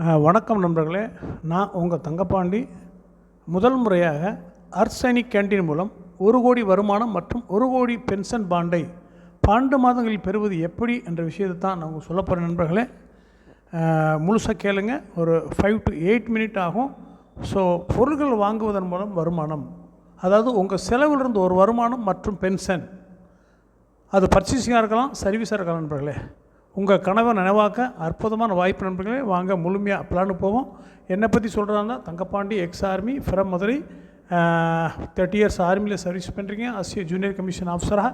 வணக்கம் நண்பர்களே, நான் உங்கள் தங்கப்பாண்டி. முதல் முறையாக அர்சனிக் கேண்டீன் மூலம் 1 கோடி வருமானம் மற்றும் 1 கோடி பென்ஷன் பாண்டை 12 மாதங்களில் பெறுவது எப்படி என்ற விஷயத்தை தான் நான் உங்களுக்கு சொல்ல போகிறேன் நண்பர்களே. முழுசாக கேளுங்க. ஒரு 5 to 8 மினிட் ஆகும். ஸோ பொருட்கள் வாங்குவதன் மூலம் வருமானம், அதாவது உங்கள் செலவிலிருந்து ஒரு வருமானம் மற்றும் பென்ஷன், அது பர்ச்சேசிங்காக இருக்கலாம், சர்வீஸாக இருக்கலாம் நண்பர்களே. உங்கள் கனவை நினைவாக்க அற்புதமான வாய்ப்பு நண்பர்களே. வாங்க முழுமையாக பிளானு போவோம். என்னை பற்றி சொல்கிறாங்க, Thangapandi X army from Madurai, 30 years ஆர்மியில் சர்வீஸ் பண்ணுறீங்க அஸ் ஏ ஜூனியர் கமிஷன் ஆஃபீஸராக.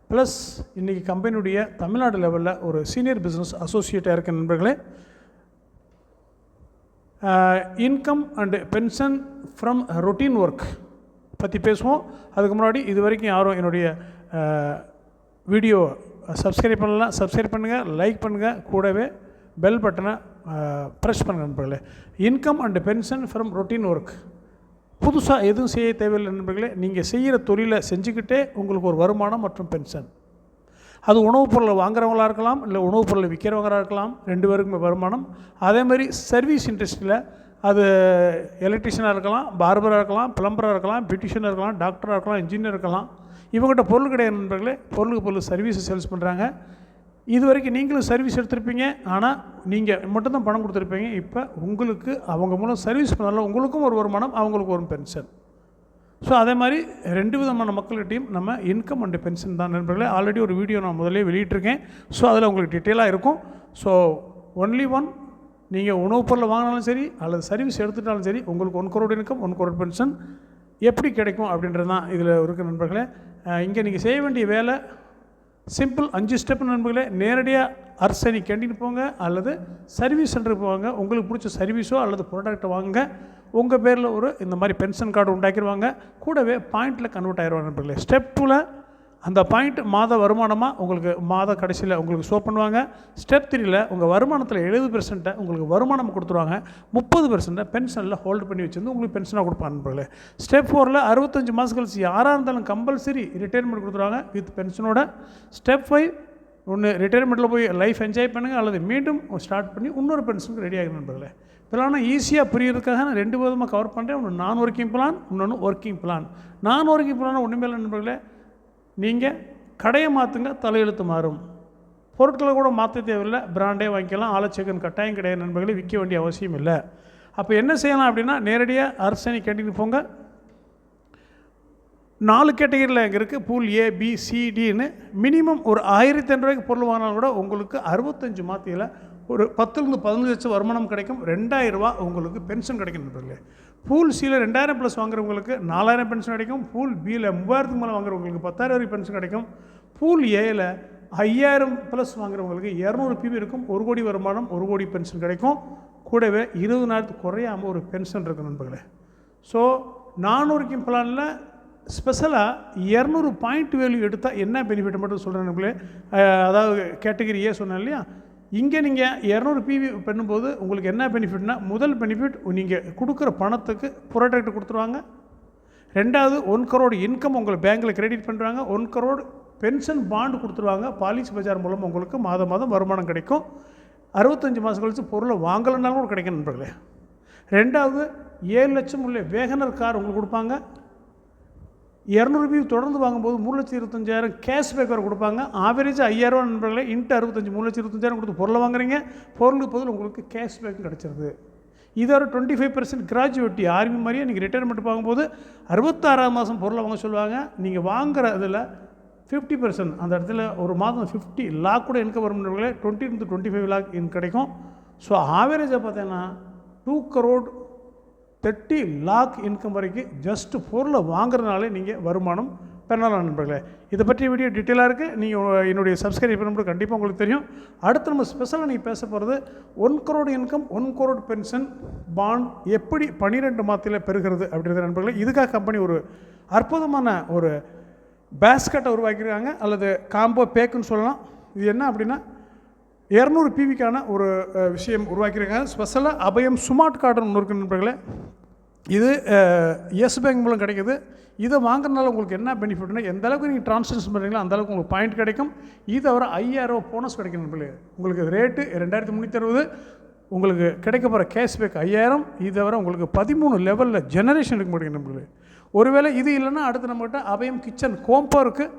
ப்ளஸ் இன்றைக்கி கம்பெனியுடைய தமிழ்நாடு லெவலில் ஒரு சீனியர் பிஸ்னஸ் அசோசியேட்டாக இருக்க நண்பர்களே. Income and pension from routine work பற்றி பேசுவோம். அதுக்கு முன்னாடி இது வரைக்கும் யாரும் என்னுடைய வீடியோ சப்ஸ்கிரைப் பண்ணலாம், சப்ஸ்கிரைப் பண்ணுங்கள், லைக் பண்ணுங்கள், கூடவே பெல் பட்டனை ப்ரெஸ் பண்ணுங்கள் நண்பர்களே. Income and pension from routine work, புதுசாக எதுவும் செய்ய தேவையில்லை நண்பர்களே. நீங்கள் செய்கிற தொழிலை செஞ்சுக்கிட்டே உங்களுக்கு ஒரு வருமானம் மற்றும் பென்ஷன். அது உணவுப் பொருளை வாங்குறவங்களாக இருக்கலாம், இல்லை உணவுப் பொருளை விற்கிறவங்களாக இருக்கலாம், 2 பேருக்குமே வருமானம். அதேமாதிரி சர்வீஸ் இண்டஸ்ட்ரியில் அது எலக்ட்ரிஷியனாக இருக்கலாம், பார்பராக இருக்கலாம், பிளம்பராக இருக்கலாம், பியூட்டிஷியனாக இருக்கலாம், டாக்டராக இருக்கலாம், இன்ஜினியர் இருக்கலாம். இவங்ககிட்ட பொருள் கிடையாது நண்பர்களே. பொருளுக்கு பொருள் சர்வீஸை சேல்ஸ் பண்ணுறாங்க. இது வரைக்கும் நீங்களும் சர்வீஸ் எடுத்திருப்பீங்க, ஆனால் நீங்கள் மட்டும்தான் பணம் கொடுத்துருப்பீங்க. இப்போ உங்களுக்கு அவங்க மூலம் சர்வீஸ் பண்ணாலும் உங்களுக்கும் ஒரு வருமானம், அவங்களுக்கு ஒரு பென்ஷன். ஸோ அதே மாதிரி 2 விதமான மக்கள்கிட்டையும் நம்ம இன்கம் அண்டு பென்ஷன் தான் நண்பர்களே. ஆல்ரெடி ஒரு வீடியோ நான் முதலே வெளியிட்டிருக்கேன். ஸோ அதில் உங்களுக்கு டீட்டெயிலாக இருக்கும். ஸோ ஒன்லி ஒன், நீங்கள் உணவுப் பொருளை வாங்கினாலும் சரி அல்லது சர்வீஸ் எடுத்துட்டாலும் சரி, உங்களுக்கு 1 crore இன்கம் 1 crore பென்ஷன் எப்படி கிடைக்கும் அப்படின்றது தான் இதில் இருக்குது நண்பர்களே. இங்கே நீங்கள் செய்ய வேண்டிய வேலை சிம்பிள், 5 ஸ்டெப் நண்பர்களே. நேரடியாக அர்சனிக் கேண்டீன் போங்க அல்லது சர்வீஸ் சென்டருக்கு போவாங்க. உங்களுக்கு பிடிச்ச சர்வீஸோ அல்லது ப்ராடக்ட்டை வாங்குங்க. உங்கள் பேரில் ஒரு இந்த மாதிரி பென்ஷன் கார்டு உண்டாக்கிடுவாங்க. கூடவே பாயிண்டில் கன்வெர்ட் ஆகிடுவாங்க நண்பர்களே. ஸ்டெப் 2ல் அந்த பாயிண்ட் மாத வருமானமாக உங்களுக்கு மாத கடைசியில் உங்களுக்கு ஷோ பண்ணுவாங்க. ஸ்டெப் 3ல் உங்கள் வருமானத்தில் 70% உங்களுக்கு வருமானம் கொடுத்துருவாங்க. 30% பென்ஷனில் ஹோல்டு பண்ணி வச்சுருந்து உங்களுக்கு பென்ஷனாக கொடுப்பாங்க நண்பர்களே. ஸ்டெப் 4ல் 65 மாதம் கழிச்சு யாராக இருந்தாலும் கம்பல்சரி ரிட்டையர்மெண்ட் கொடுத்துருவாங்க வித் பென்ஷனோட. ஸ்டெப் 5, ஒன்று ரிட்டையர்மெண்ட்டில் போய் லைஃப் என்ஜாய் பண்ணுங்கள், அல்லது மீண்டும் ஸ்டார்ட் பண்ணி இன்னொரு பென்ஷனுக்கு ரெடி ஆகும் நண்பர்களே. இதெல்லாம் ஈஸியாக புரியறதுக்காக நான் 2 விதமாக கவர் பண்ணுறேன். ஒன்று நான் ஒர்க்கிங் பிளான், இன்னொன்று ஒர்க்கிங் பிளான். நான் ஒர்க்கிங் பிளான் ஒன்றுமே இல்லை நண்பர்களே. நீங்கள் கடையை மாற்றுங்க, தலையெழுத்து மாறும். பொருட்களை கூட மாற்ற தேவையில்லை, பிராண்டே வாங்கிக்கலாம். ஆலோசகன் கட்டாயம் கிடையாது நண்பர்களே, விற்க வேண்டிய அவசியம் இல்லை. அப்போ என்ன செய்யலாம் அப்படின்னா, நேரடியாக அர்சனிக் கேண்டீன் போங்க. 4 கேட்டகரியில் இங்கே இருக்குது. பூல் A, B, C, Dன்னு மினிமம் ஒரு 1500 ரூபாய்க்கு பொருள் வாங்கினாலும் கூட உங்களுக்கு 65 மாதத்தில் ஒரு 10லேருந்து 15 லட்சம் வருமானம் கிடைக்கும். 2000 ரூபா உங்களுக்கு பென்ஷன் கிடைக்கும் நண்பர்களே. பூல் Cயில் 2000 ப்ளஸ் வாங்குறவங்களுக்கு 4000 பென்ஷன் கிடைக்கும். பூல் Bயில் 3000க்கு மேலே வாங்குறவங்களுக்கு 10,000 வரைக்கும் பென்ஷன் கிடைக்கும். பூல் Aயில் 5000 ப்ளஸ் வாங்குறவங்களுக்கு 200 PB இருக்கும். 1 கோடி வருமானம், 1 கோடி பென்ஷன் கிடைக்கும். கூடவே 20 நாளுக்கு குறையாமல் ஒரு பென்ஷன் இருக்குது நண்பர்களே. ஸோ நான் ஒர்க்கிங் பிளானில் ஸ்பெஷலாக 200 பாயிண்ட் வேல்யூ எடுத்தால் என்ன பெனிஃபிட் மட்டும் சொல்கிறேன் நண்பர்களே. அதாவது கேட்டகரி ஏ சொன்னேன் இல்லையா, இங்கே நீங்கள் 200 PB பண்ணும்போது உங்களுக்கு என்ன பெனிஃபிட்னா, முதல் பெனிஃபிட் நீங்கள் கொடுக்குற பணத்துக்கு ப்ராடக்ட் கொடுத்துருவாங்க. 2வது 1 crore இன்கம் உங்களை பேங்க்கில் கிரெடிட் பண்ணுறாங்க. 1 crore பென்ஷன் பாண்டு கொடுத்துருவாங்க. பாலிசி பஜார் மூலம் உங்களுக்கு மாதம் வருமானம் கிடைக்கும். 65 மாதம் கழிச்சு பொருளை வாங்கலைனாலும் கூட கிடைக்கும் நண்பர்களே. 2வது 7 லட்சம் உள்ள வேகனர் கார் உங்களுக்கு கொடுப்பாங்க. 200 PB தொடர்ந்து வாங்கும்போது 3,25,000 கேஷ்பேக் வரை கொடுப்பாங்க. ஆவரேஜாக 5000 ரூபா நண்பர்களே. இன்ட்டு 65 3,25,000 கொடுத்து பொருளை வாங்குறீங்க. பொருளுக்கு பதில் உங்களுக்கு கேஷ்பேக்கும் கிடச்சிருது. இது ஒரு 25% கிராஜுவேட்டி. ஆர்மி மாதிரியே நீங்கள் ரிட்டையர்மெண்ட் பார்க்கும்போது 66ஆம் மாதம் பொருளை வாங்க சொல்லுவாங்க. நீங்கள் வாங்குகிற இதில் 50% அந்த இடத்துல ஒரு மாதம் 50 லாக் கூட இன்கம் வரும் நண்பர்களே. 20 to 25 லாக் கிடைக்கும். ஸோ ஆவரேஜாக பார்த்தீங்கன்னா 2 crore 30 லாக் இன்கம் வரைக்கும் ஜஸ்ட்டு பொருளை வாங்குறதுனாலே நீங்கள் வருமானம் பெறலாம் நண்பர்களே. இதை பற்றிய வீடியோ டீட்டெயிலாக இருக்குது. நீங்கள் என்னுடைய சப்ஸ்கிரைப் பண்ணும்போது கண்டிப்பாக உங்களுக்கு தெரியும். அடுத்து நம்ம ஸ்பெஷலாக நீங்கள் பேச போகிறது 1 crore income 1 crore pension bond எப்படி 12 மாதத்தில் பெறுகிறது அப்படின்றது நண்பர்களே. இதுக்காக கம்பெனி ஒரு அற்புதமான ஒரு பேஸ்கெட்டை உருவாக்கியிருக்காங்க, அல்லது காம்போ பேக்குன்னு சொல்லலாம். இது என்ன அப்படின்னா, 200 PBக்கான ஒரு விஷயம் உருவாக்கியிருக்காங்க. ஸ்பெஷலாக அபயம் ஸ்மார்ட் கார்டுன்னு ஒன்று இருக்குது நண்பர்களே. இது எஸ் பேங்க் மூலம் கிடைக்கிது. இதை வாங்குறதுனால உங்களுக்கு என்ன பெனிஃபிட்னா, எந்த அளவுக்கு நீங்கள் ட்ரான்சாக்ஷன் பண்ணுறீங்களோ அந்த அளவுக்கு உங்களுக்கு பாயிண்ட் கிடைக்கும். இது தவிர 5000 ரூபா போனஸ் கிடைக்கும் நண்பர்களே. உங்களுக்கு ரேட்டு 2360. உங்களுக்கு கிடைக்க போகிற கேஷ்பேக் 5000. இதை தவிர உங்களுக்கு 13 லெவலில் ஜெனரேஷன் இருக்க மாட்டேங்குது நம்மளுக்கு. ஒருவேளை இது இல்லைன்னா அடுத்து நம்மகிட்ட அபயம் கிச்சன் கோம்போ இருக்குது,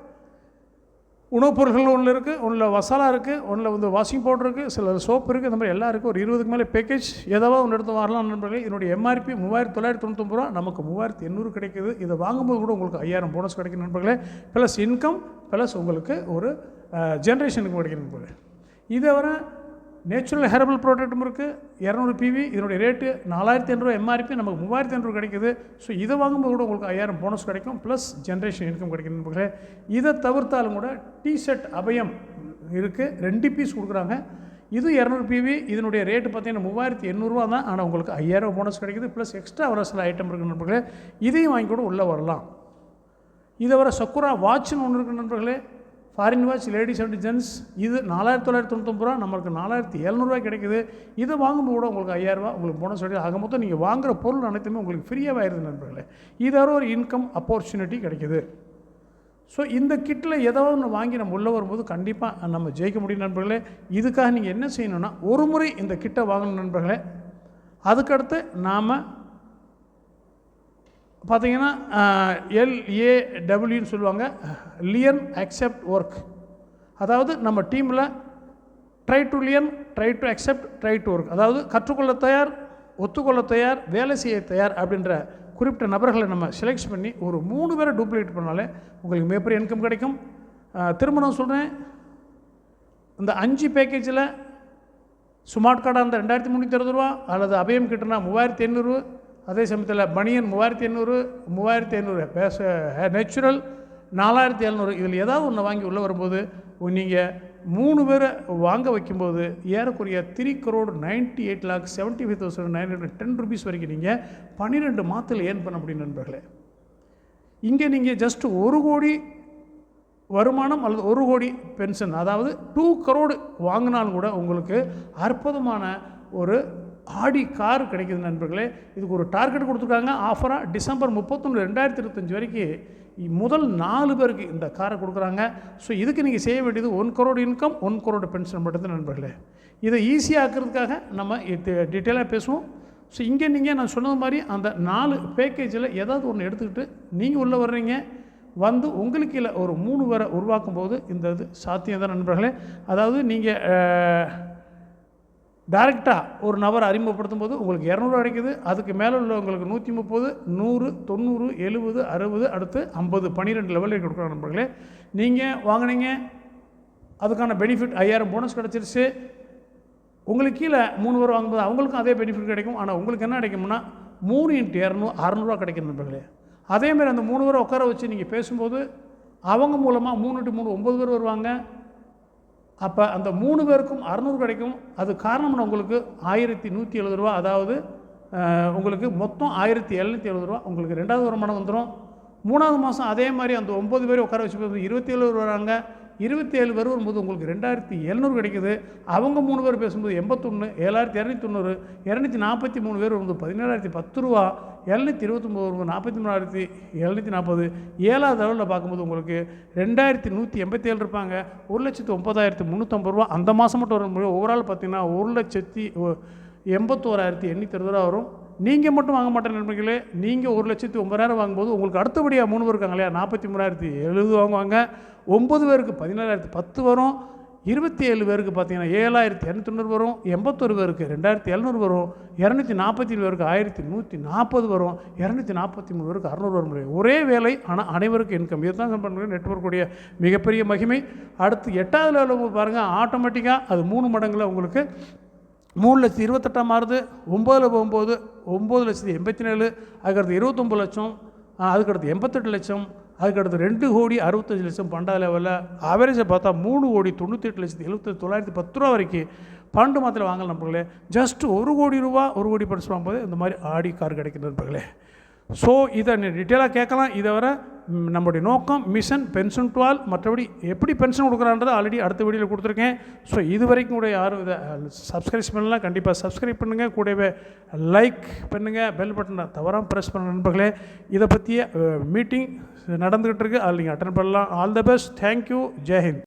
உணவுப் பொருட்கள் ஒன்றில் இருக்குது, ஒன்றில் மசாலா இருக்குது, ஒன்றில் வந்து வாஷிங் பவுடர் இருக்குது, சில சோப்பு இருக்குது. இந்த மாதிரி எல்லாம் இருக்குது. ஒரு 20க்கு மேலே பேக்கேஜ் ஏதாவது ஒன்று எடுத்து வரலாம் நண்பர்களே. இதனுடைய எம்ஆர்பி 3999 ரூபா, நமக்கு 3800 கிடைக்குது. இதை வாங்கும்போது கூட உங்களுக்கு 5000 போனஸ் கிடைக்கும் நண்பர்களே. ப்ளஸ் இன்கம் ப்ளஸ் உங்களுக்கு ஒரு ஜென்ரேஷனுக்கு கிடைக்கும் நண்பர்களே. இதை வர நேச்சுரல் ஹெர்பல் ப்ராடக்ட்டும் இருக்குது, 200 பிவி. இதனுடைய ரேட்டு 4500 எம்ஆர்பி, நமக்கு 3500 கிடைக்குது. ஸோ இதை வாங்கும்போது கூட உங்களுக்கு 5000 போனஸ் கிடைக்கும், ப்ளஸ் ஜென்ரேஷன் இன்கம் கிடைக்கும் நண்பர்களே. இதை தவிர்த்தாலும் கூட டிஷர்ட் அபயம் இருக்குது, 2 பீஸ் கொடுக்குறாங்க. இது 200 பிவி. இதனுடைய ரேட்டு பார்த்தீங்கன்னா 3800 ரூபா தான். ஆனால் உங்களுக்கு 5000 போனஸ் கிடைக்குது, ப்ளஸ் எக்ஸ்ட்ரா வர சில ஐட்டம் இருக்குது நண்பர்களே. இதையும் வாங்கி கூட உள்ளே வரலாம். இதை வர சக்குரா வாட்ச்னு ஒன்று இருக்குது நண்பர்களே, foreign watch ladies and gents. இது 4999 ரூபா, நம்மளுக்கு 4700 கிடைக்குது. இதை வாங்கும்போது கூட உங்களுக்கு 5000 ரூபா உங்களுக்கு போனஸ் கிடையாது. ஆக மொத்தம் நீங்கள் வாங்குகிற பொருள் அனைத்துமே உங்களுக்கு ஃப்ரீயாக ஆயிடுது நண்பர்களே. இதார ஒரு இன்கம் ஆப்பர்ச்சுனிட்டி கிடைக்குது. ஸோ இந்த கிட்டில் ஏதாவது ஒன்று வாங்கி நம்ம உள்ளே வரும்போது கண்டிப்பாக நம்ம ஜெயிக்க முடியும் நண்பர்களே. இதுக்காக நீங்கள் என்ன செய்யணும்னா, ஒரு முறை இந்த கிட்டை வாங்கணும் நண்பர்களே. அதுக்கடுத்து நாம் பார்த்தீங்கன்னா LAWன்னு சொல்லுவாங்க, லியன் அக்செப்ட் ஒர்க். அதாவது நம்ம டீமில் try to learn, try to accept, try to work. அதாவது கற்றுக்கொள்ள தயார், ஒத்துக்கொள்ள தயார், வேலை செய்ய தயார் அப்படின்ற குறிப்பிட்ட நபர்களை நம்ம செலக்ட் பண்ணி ஒரு 3 பேரை டூப்ளிகேட் பண்ணாலே உங்களுக்கு மிகப்பெரிய இன்கம் கிடைக்கும். திரும்ப நான் சொல்கிறேன், இந்த 5 பேக்கேஜில் ஸ்மார்ட் கார்டாக இருந்தால் 2360 ரூபா, அல்லது அபயம் கிட்டனா 3800, அதே சமயத்தில் பனியன் 3800, 3500 பேச நேச்சுரல் 4700. இதில் ஏதாவது ஒன்று வாங்கி உள்ளே வரும்போது நீங்கள் 3 பேரை வாங்க வைக்கும்போது ஏறக்குறைய 3,98,75,910 ரூபீஸ் வரைக்கும் நீங்கள் 12 மாதத்தில் ஏர்ன் பண்ண முடியும் நண்பர்களே. இங்கே நீங்கள் ஜஸ்ட் 1 கோடி வருமானம் அல்லது 1 கோடி பென்ஷன், அதாவது 2 crore வாங்கினாலும் கூட உங்களுக்கு அற்புதமான ஒரு ஆடி கார் கிடைக்குது நண்பர்களே. இதுக்கு ஒரு டார்கெட் கொடுத்துருக்காங்க ஆஃபராக. டிசம்பர் 31, 2025 வரைக்கும் முதல் 4 பேருக்கு இந்த காரை கொடுக்குறாங்க. ஸோ இதுக்கு நீங்கள் செய்ய வேண்டியது 1 crore இன்கம், 1 crore பென்ஷன் மட்டும்தான் நண்பர்களே. இதை ஈஸியாக ஆக்கிறதுக்காக நம்ம டீட்டெயிலாக பேசுவோம். ஸோ இங்கே நீங்கள் நான் சொன்னது மாதிரி அந்த 4 பேக்கேஜில் ஏதாவது ஒன்று எடுத்துக்கிட்டு நீங்கள் உள்ளே வர்றீங்க, வந்து உங்களுக்கு இல்லை ஒரு 3 பேரை உருவாக்கும் போது இந்த இது சாத்தியம் தான் நண்பர்களே. அதாவது நீங்கள் டைரெக்டாக ஒரு நபரை அறிமுகப்படுத்தும் போது உங்களுக்கு 200 கிடைக்குது. அதுக்கு மேலே உள்ளவங்களுக்கு 130, 100, 90, 70, 60, அடுத்து 50, 12 லெவலில் கொடுக்குறாங்க நண்பர்களே. நீங்கள் வாங்கினீங்க, அதுக்கான பெனிஃபிட் 5000 போனஸ் கிடச்சிருச்சு. உங்களுக்கு கீழே 3 பேர் வாங்கும்போது அவங்களுக்கும் அதே பெனிஃபிட் கிடைக்கும். ஆனால் உங்களுக்கு என்ன கிடைக்கும்னா 3 × 200 600 கிடைக்கும் நண்பர்களே. அதேமாதிரி அந்த 3 பேரை உட்கார வச்சு நீங்கள் பேசும்போது அவங்க மூலமாக 3 × 3 9 பேர் வருவாங்க. அப்போ அந்த 3 பேருக்கும் 600 கிடைக்கும். அது காரணம்னா உங்களுக்கு 1170 ரூபா, அதாவது உங்களுக்கு மொத்தம் 1770 ரூபா உங்களுக்கு 2வது வருமானம் வந்துடும். 3வது மாதம் அதே மாதிரி அந்த 9 பேர் உட்கார வச்சு போது 27 பேர் வராங்க. 27 பேர் வரும்போது உங்களுக்கு 2700 கிடைக்குது. அவங்க 3 பேர் பேசும்போது 81, 7290, 243 பேர் வரும்போது 17010 ரூபா, 729 வரும்போது 43740, 7வது லெவலில் பார்க்கும்போது உங்களுக்கு 2187 இருப்பாங்க. 1,09,350 ரூபா அந்த மாதம் மட்டும் வரும்போது ஓவரால் பார்த்தீங்கன்னா 1,81,820 ரூபா வரும். நீங்கள் மட்டும் வாங்க மாட்டேன் நண்பர்களே. நீங்கள் 1,09,000 வாங்கும்போது உங்களுக்கு அடுத்தபடியாக 3 பேர் இருக்காங்க இல்லையா, 43,070 வாங்குவாங்க. 9 பேருக்கு 17,010 வரும். 27 பேருக்கு பார்த்தீங்கன்னா 7,290 வரும். 81 பேருக்கு 2,700 வரும். 247 பேருக்கு 1,140 வரும். 243 பேருக்கு 600 வர முடியும். ஒரே வேலை, ஆனால் அனைவருக்கும் இன்கம். இதுதான் நெட்வொர்க்குடைய மிகப்பெரிய மகிமை. அடுத்து 8வது லெவலில் பாருங்கள், ஆட்டோமேட்டிக்காக அது 3 மடங்கில் உங்களுக்கு 3,28,000 மாறுது. 9ல் போகும்போது 9,87,000, அதுக்கடுத்து 29 லட்சம், அதுக்கடுத்து 88 லட்சம், அதுக்கடுத்து 2,65,00,000. 12வது லெவலில் ஆவரேஜை பார்த்தா 3,98,78,910 ரூபா வரைக்கும் 12 மாதத்தில் வாங்கலாம் நண்பர்களே. ஜஸ்ட் 1 கோடி ரூபா 1 கோடி பர்ஸ் வாங்கும்போது இந்த மாதிரி ஆடி கார் கிடைக்கும் நண்பர்களே. ஸோ இதை டீட்டெயிலாக கேட்கலாம். இதை வர நம்முடைய நோக்கம் மிஷன் பென்ஷன் டு ஆல். மற்றபடி எப்படி பென்ஷன் கொடுக்குறான்றதை ஆல்ரெடி அடுத்த வீடியோவில் கொடுத்துருக்கேன். ஸோ இது வரைக்கும் கூட யாரும் இதை சப்ஸ்கிரைப் பண்ணலாம், கண்டிப்பாக சப்ஸ்கிரைப் பண்ணுங்கள். கூடவே லைக் பண்ணுங்கள், பெல் பட்டனை தவறாமல் ப்ரெஸ் பண்ண நண்பர்களே. இதை பற்றிய மீட்டிங் நடந்துக்கிட்டு இருக்குது, அதில் நீங்கள் அட்டன் பண்ணலாம். All the best. Thank you. Jai Hind.